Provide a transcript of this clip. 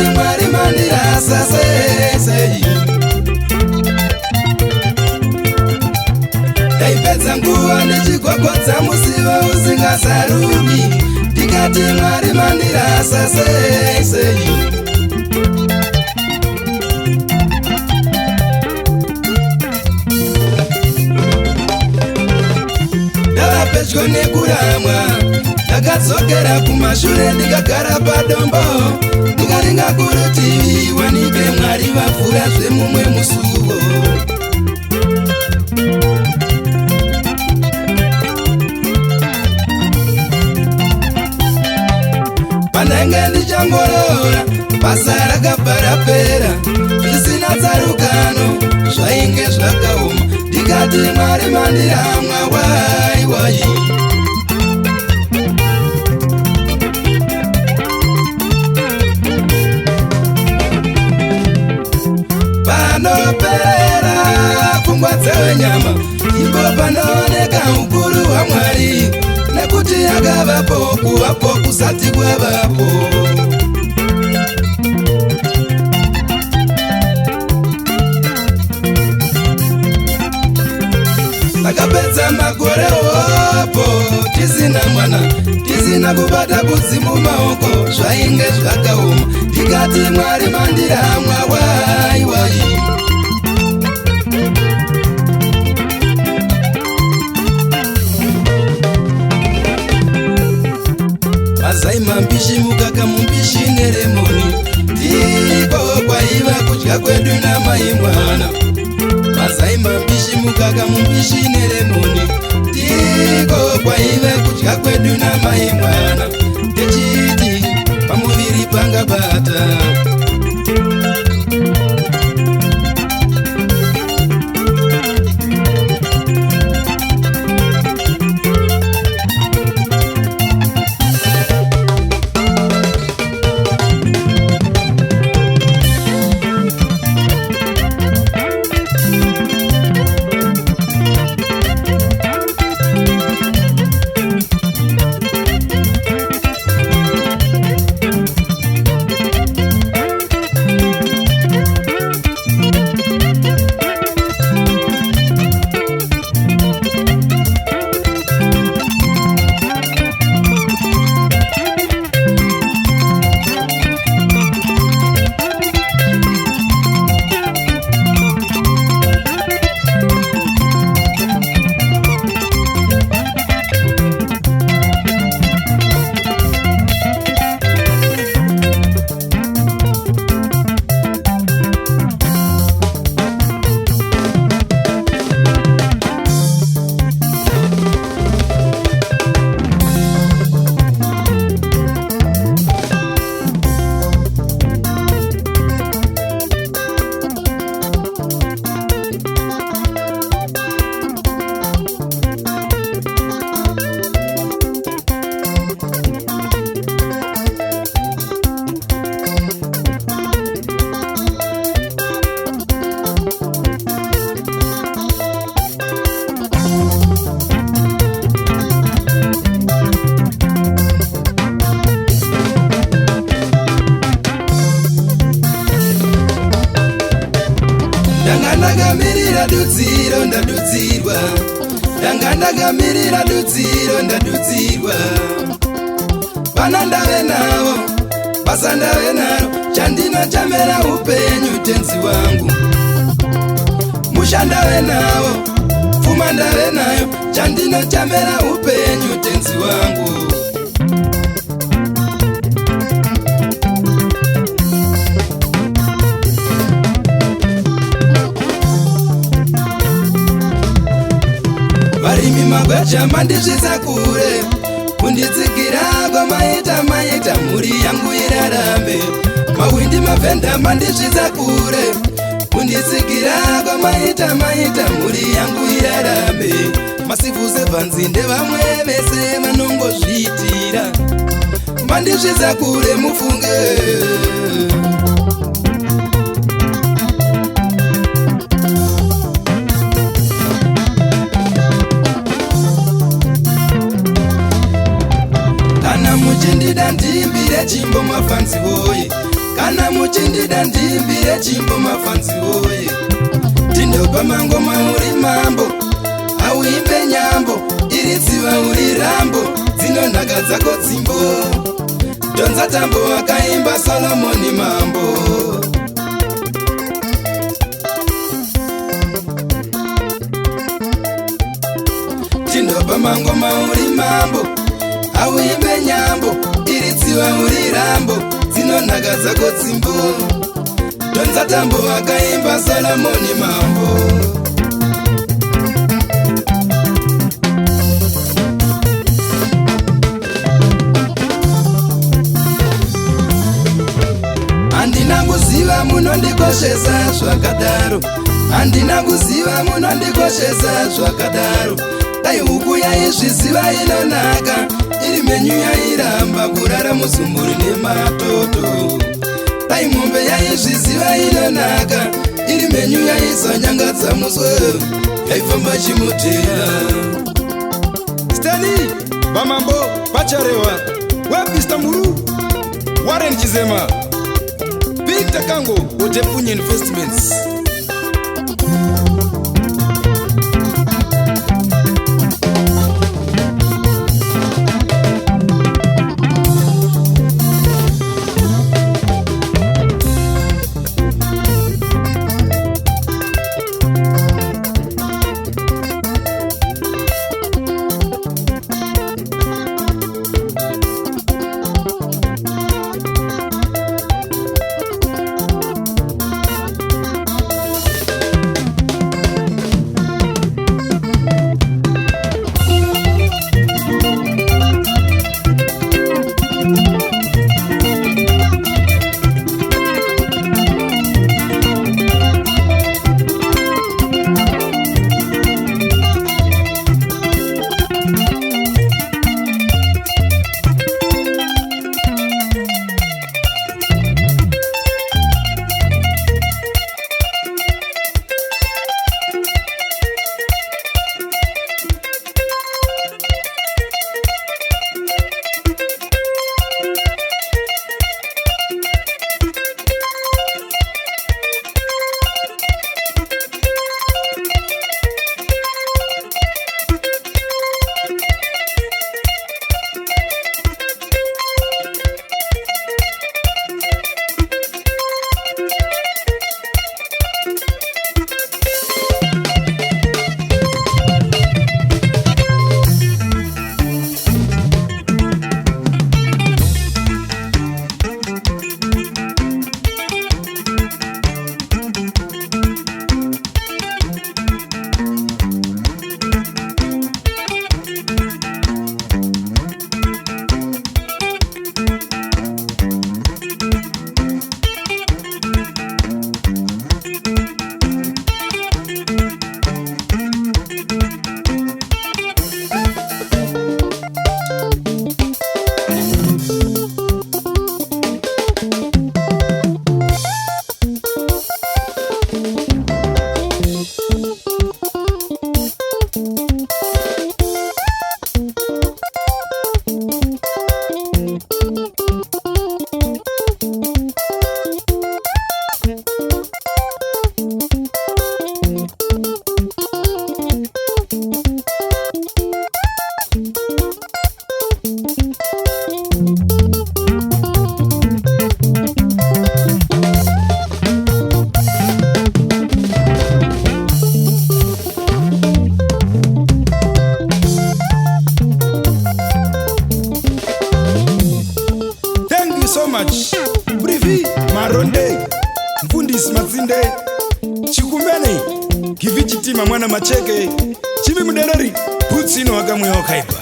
Mwari mandirasa sei Daipedza nguva ndichigwagwadza musiwo usingasaruki ndikati Mwari mandirasa sei Ndava pedyo nekuramwa ndakadzokera kumashure ndikagara padombo ndikaringa kurutivi wanipe Mwari vafura zvemumwe musuwo panenge ndichangorora basa rakabva rapera zvisina tsarukano zvainge zvakaoma ndikati Mwari mandiramwa wai panopera pfungwa dzenyama ipo panooneka ukuru hwaMwari nekuti akavapo kuvapo kusati kwavapo takapedza makore opo tisina mwana tisina kubata kudzimu maoko zvainge zvakaoma ndikati Mwari mandiramwa wai Mazaima mbishi mukaka mumbishi neremoni ndiko kwaiva kudya kwedu namai mwana Mazaima mbishi mukaka mumbishi neremoni ndiko kwaiva kudya kwedu namai mwana techiti pamuviri pangabata Ndakamirira dudziro ndadudzirwa ndakamirira dudziro ndadudzirwa vana ndave navo basa ndave naro chandinochamera upenyu tenzi wangu musha ndave navo pfuma ndave nayo chandinochamera upenyu tenzi wangu varimi magweja mandisvitsa kure kunditsikira kwamaita mhuri yangu irarambe mawindi mavhenda mandisvitsa kure kunditsikira kwamaita mhuri yangu irarambe masifu sebvanzinde vamwe vese vanongozviitira mandisvitsa kure mufunge muchindida ndiimbire chimbo mafanzi voye kana muchindida ndimbire chimbo mafanzi woye tindopa mangoma uri mambo auimbe nyambo iri tsiva uri rambo dzinonhaka dzako dzimbo donza tambo akaimba Solomoni mambo tindopa mangoma uri mambo auimbe nyambo iri tsiva uri rambo dzinonhaka dzako dzimbo donza tambo akaimba Solomoni mambo handina kuziva munondikoshesa zvakadaro handina kuziva munondikoshesa zvakadaro dai huku yaizviziva inonaka iri menyu yairamba kurara muzumburi nematoto dai mombe yaizviziva inonaka iri menyu yaizonyangadza muswe yaifamba chimutera stani vamambo vacharewa webista muru Warren Chizema Victor Kango Otepunye Investments Brivi Maronde Mfundisi Matsinde Chikumbeni Kivichitima mwana macheke Chivi mudereri Putsino wakamwe wakaipa